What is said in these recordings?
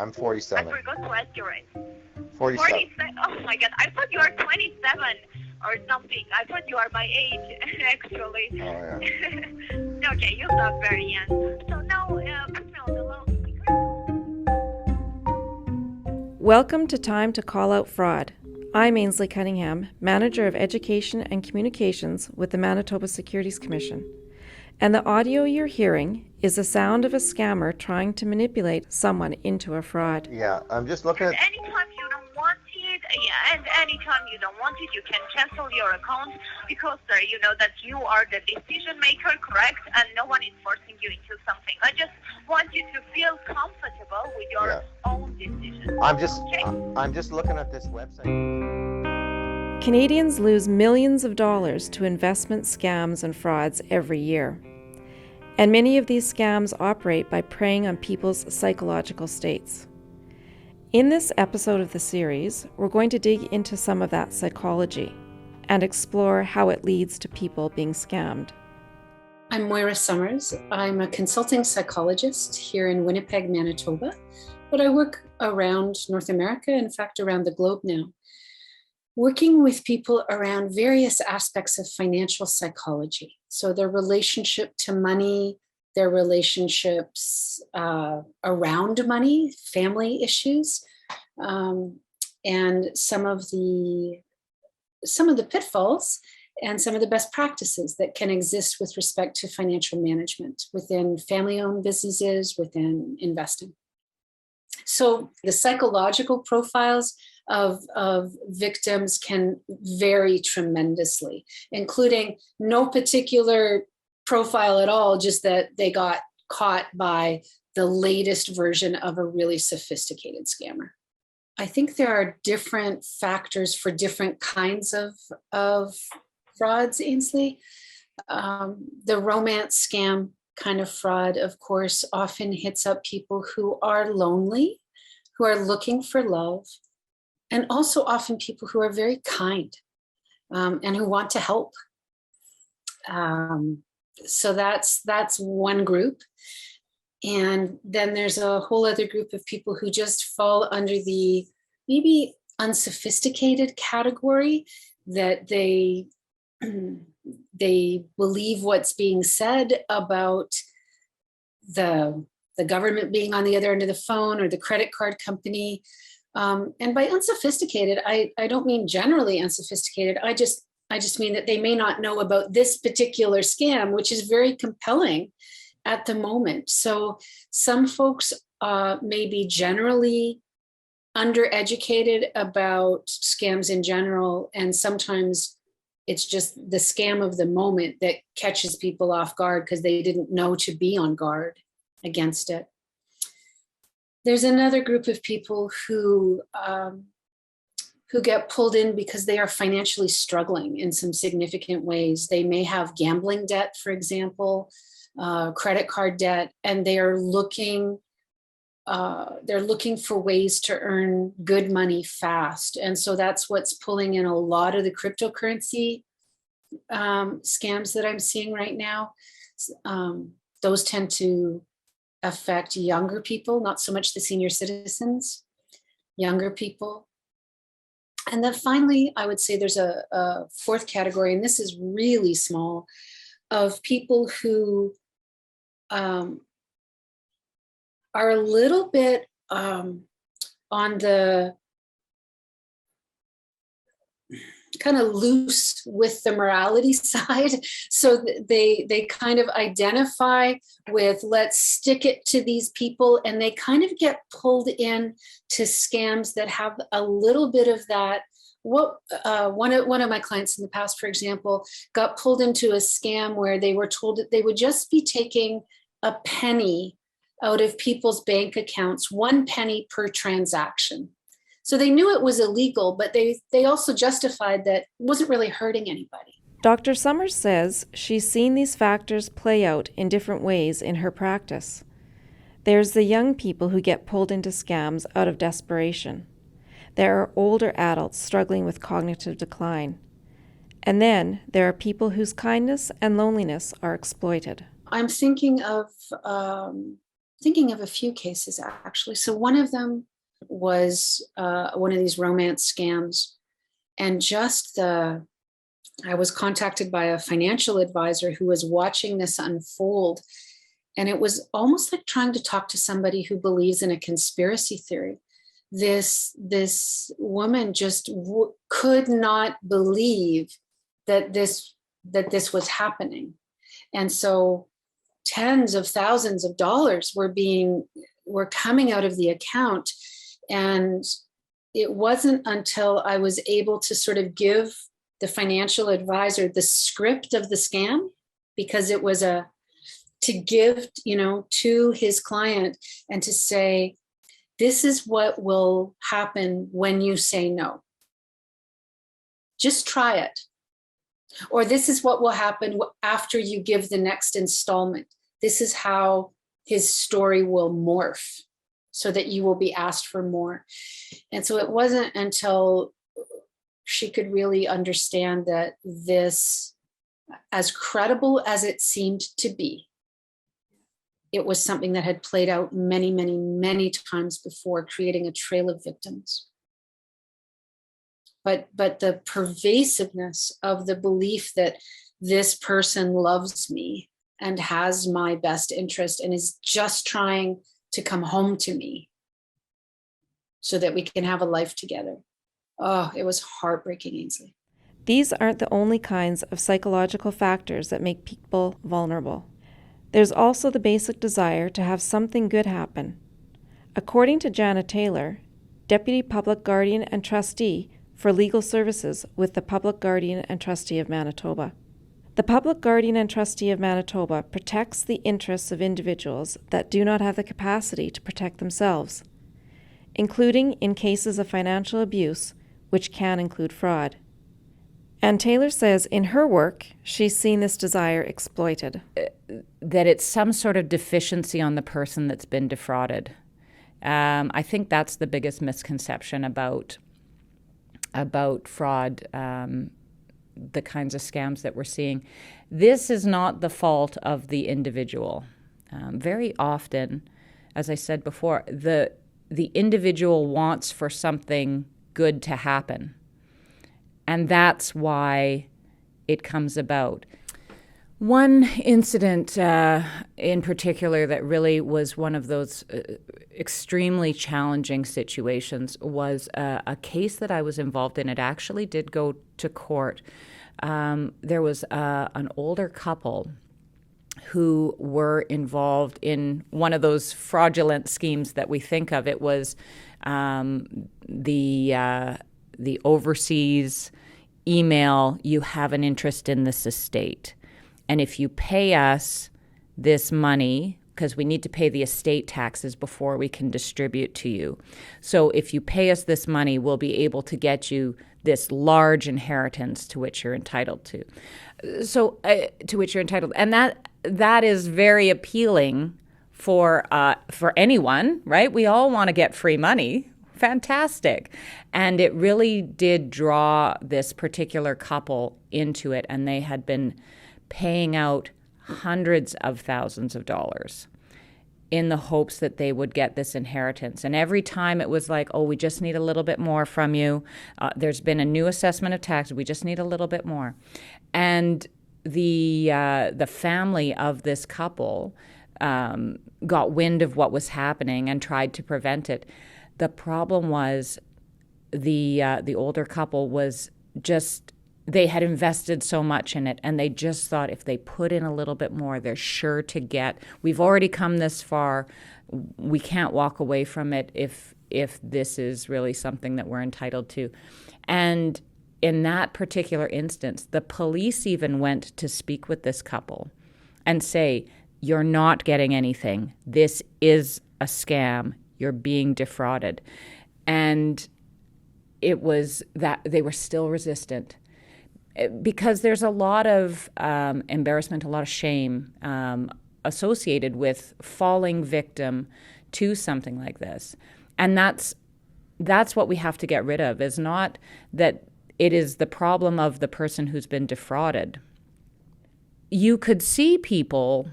I'm I 47. forgot to ask your age. 47. 47? Oh my god, I thought you were 27 or something. I thought you are my age, actually. Oh, yeah. Okay, you sound very young. So now, put me on the loudspeaker. Welcome to Time to Call Out Fraud. I'm Ainsley Cunningham, Manager of Education and Communications with the Manitoba Securities Commission. And the audio you're hearing is the sound of a scammer trying to manipulate someone into a fraud. Yeah, I'm just looking And at... anytime you don't want it, and anytime you don't want it, you can cancel your account because you know that you are the decision maker, correct? And no one is forcing you into something. I just want you to feel comfortable with your own decision. I'm just looking at this website. Canadians lose millions of dollars to investment scams and frauds every year. And many of these scams operate by preying on people's psychological states. In this episode of the series, we're going to dig into some of that psychology and explore how it leads to people being scammed. I'm Moira Summers. I'm a consulting psychologist here in Winnipeg, Manitoba, but I work around North America, in fact, around the globe now, working with people around various aspects of financial psychology. So their relationship to money, their relationships around money, family issues, and some of the pitfalls and some of the best practices that can exist with respect to financial management within family-owned businesses, within investing. So the psychological profiles of victims can vary tremendously, including no particular profile at all, just that they got caught by the latest version of a really sophisticated scammer. I think there are different factors for different kinds of frauds, Ainsley. The romance scam kind of fraud, of course, often hits up people who are lonely, who are looking for love, and also often people who are very kind and who want to help. So that's one group. And then there's a whole other group of people who just fall under the maybe unsophisticated category, that they believe what's being said about the government being on the other end of the phone or the credit card company. And by unsophisticated, I don't mean generally unsophisticated. I just mean that they may not know about this particular scam, which is very compelling at the moment. So some folks may be generally undereducated about scams in general, and sometimes it's just the scam of the moment that catches people off guard because they didn't know to be on guard against it. There's another group of people who get pulled in because they are financially struggling in some significant ways. They may have gambling debt, for example, credit card debt, and they are looking for ways to earn good money fast. And so that's what's pulling in a lot of the cryptocurrency scams that I'm seeing right now. Those tend to affect younger people, not so much the senior citizens, younger people. And then finally, I would say there's a fourth category, and this is really small, of people who are a little bit on the kind of loose with the morality side. So they kind of identify with, let's stick it to these people, and they kind of get pulled in to scams that have a little bit of that. One of my clients in the past, for example, got pulled into a scam where they were told that they would just be taking a penny out of people's bank accounts, 1 penny per transaction. So they knew it was illegal, but they also justified that it wasn't really hurting anybody. Dr. Summers says she's seen these factors play out in different ways in her practice. There's the young people who get pulled into scams out of desperation. There are older adults struggling with cognitive decline. And then there are people whose kindness and loneliness are exploited. I'm thinking of thinking of a few cases actually. So one of them was one of these romance scams, and I was contacted by a financial advisor who was watching this unfold, and it was almost like trying to talk to somebody who believes in a conspiracy theory. This woman just could not believe that this was happening, and so tens of thousands of dollars were coming out of the account. And it wasn't until I was able to sort of give the financial advisor the script of the scam, because it was to give, to his client and to say, this is what will happen when you say no. Just try it. Or this is what will happen after you give the next installment. This is how his story will morph so that you will be asked for more. And so it wasn't until she could really understand that this, as credible as it seemed to be, it was something that had played out many, many, many times before, creating a trail of victims. But the pervasiveness of the belief that this person loves me and has my best interest and is just trying to come home to me so that we can have a life together. Oh, it was heartbreaking, Ainsley. These aren't the only kinds of psychological factors that make people vulnerable. There's also the basic desire to have something good happen. According to Janet Taylor, Deputy Public Guardian and Trustee for Legal Services with the Public Guardian and Trustee of Manitoba. The Public Guardian and Trustee of Manitoba protects the interests of individuals that do not have the capacity to protect themselves, including in cases of financial abuse, which can include fraud. And Taylor says in her work, she's seen this desire exploited. That it's some sort of deficiency on the person that's been defrauded. I think that's the biggest misconception about fraud, the kinds of scams that we're seeing. This is not the fault of the individual. Very often, as I said before, the individual wants for something good to happen. And that's why it comes about. One incident in particular that really was one of those extremely challenging situations was a case that I was involved in. It actually did go to court. There was an older couple who were involved in one of those fraudulent schemes that we think of. It was the overseas email, you have an interest in this estate. And if you pay us this money, because we need to pay the estate taxes before we can distribute to you. So if you pay us this money, we'll be able to get you this large inheritance to which you're entitled to. And that is very appealing for anyone, right? We all want to get free money. Fantastic. And it really did draw this particular couple into it, and they had been paying out hundreds of thousands of dollars in the hopes that they would get this inheritance. And every time it was like, oh, we just need a little bit more from you. There's been a new assessment of tax. We just need a little bit more. And the family of this couple got wind of what was happening and tried to prevent it. The problem was the older couple was just, they had invested so much in it, and they just thought if they put in a little bit more, they're sure to get, we've already come this far, we can't walk away from it if this is really something that we're entitled to. And in that particular instance, the police even went to speak with this couple and say, you're not getting anything. This is a scam. You're being defrauded. And it was that they were still resistant because there's a lot of embarrassment, a lot of shame associated with falling victim to something like this. And that's what we have to get rid of, is not that it is the problem of the person who's been defrauded. You could see people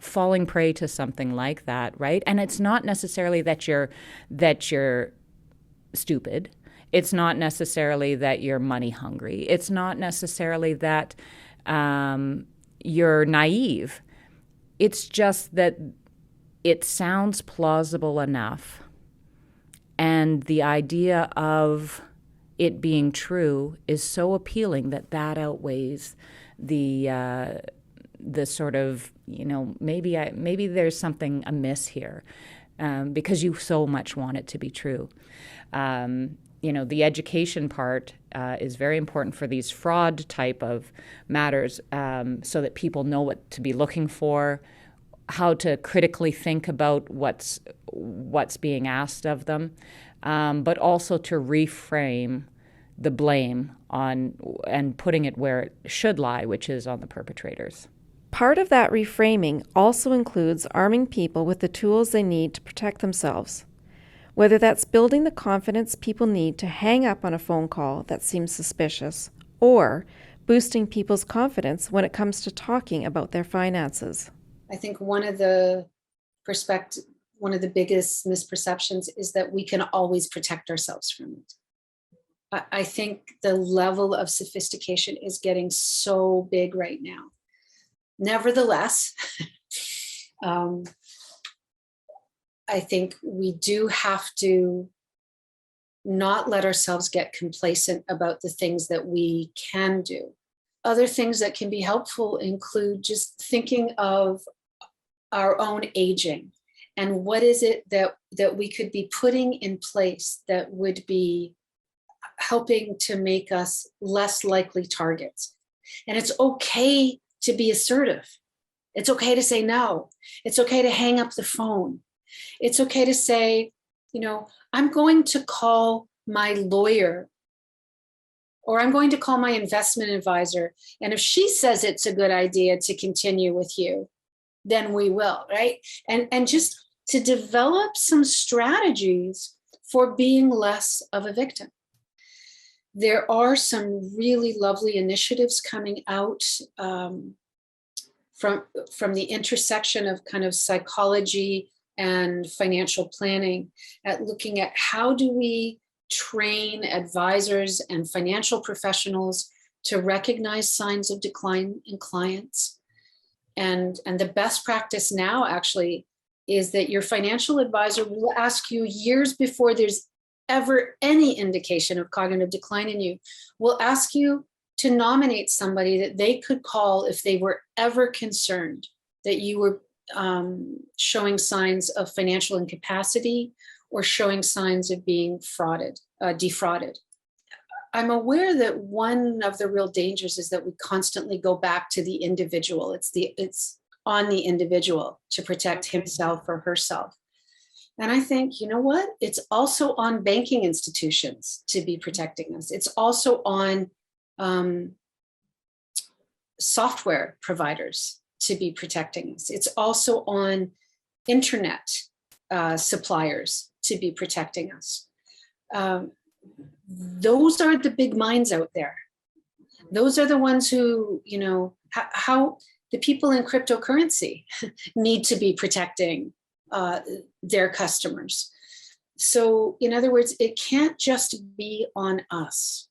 falling prey to something like that, right? And it's not necessarily that you're stupid. It's not necessarily that you're money hungry. It's not necessarily that you're naive. It's just that it sounds plausible enough. And the idea of it being true is so appealing that outweighs the sort of, maybe there's something amiss here, because you so much want it to be true. The education part is very important for these fraud type of matters, so that people know what to be looking for, how to critically think about what's being asked of them, but also to reframe the blame on and putting it where it should lie, which is on the perpetrators. Part of that reframing also includes arming people with the tools they need to protect themselves, whether that's building the confidence people need to hang up on a phone call that seems suspicious, or boosting people's confidence when it comes to talking about their finances. I think one of the biggest misperceptions is that we can always protect ourselves from it. I think the level of sophistication is getting so big right now. Nevertheless, I think we do have to not let ourselves get complacent about the things that we can do. Other things that can be helpful include just thinking of our own aging and what is it that we could be putting in place that would be helping to make us less likely targets. And it's okay to be assertive. It's okay to say no. It's okay to hang up the phone. It's okay to say, I'm going to call my lawyer, or I'm going to call my investment advisor. And if she says it's a good idea to continue with you, then we will, right? And just to develop some strategies for being less of a victim. There are some really lovely initiatives coming out from the intersection of kind of psychology and financial planning at looking at how do we train advisors and financial professionals to recognize signs of decline in clients. And the best practice now actually is that your financial advisor will ask you years before there's ever any indication of cognitive decline in you, will ask you to nominate somebody that they could call if they were ever concerned that you were showing signs of financial incapacity or showing signs of being defrauded. I'm aware that one of the real dangers is that we constantly go back to the individual. It's on the individual to protect himself or herself. And I think, you know what? It's also on banking institutions to be protecting us. It's also on software providers to be protecting us. It's also on internet suppliers to be protecting us. Those are the big minds out there. Those are the ones who, how the people in cryptocurrency need to be protecting their customers. So in other words, it can't just be on us.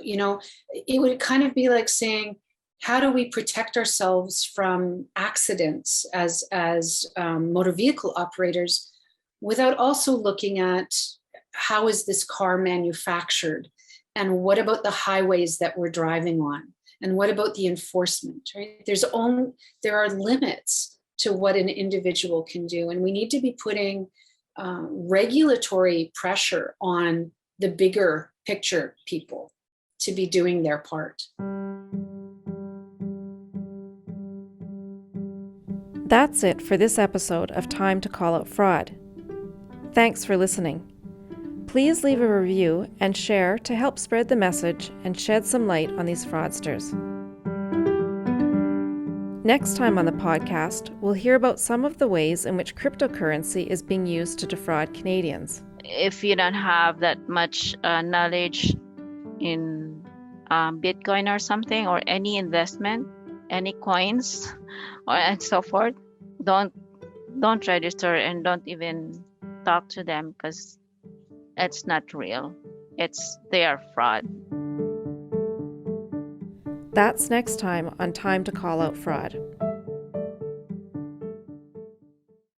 It would kind of be like saying, how do we protect ourselves from accidents as motor vehicle operators without also looking at how is this car manufactured? And what about the highways that we're driving on? And what about the enforcement, right? There are limits to what an individual can do. And we need to be putting regulatory pressure on the bigger picture people to be doing their part. That's it for this episode of Time to Call Out Fraud. Thanks for listening. Please leave a review and share to help spread the message and shed some light on these fraudsters. Next time on the podcast, we'll hear about some of the ways in which cryptocurrency is being used to defraud Canadians. If you don't have that much knowledge in Bitcoin or something, or any investment, any coins, and so forth, don't register and don't even talk to them because it's not real. They are fraud. That's next time on Time to Call Out Fraud.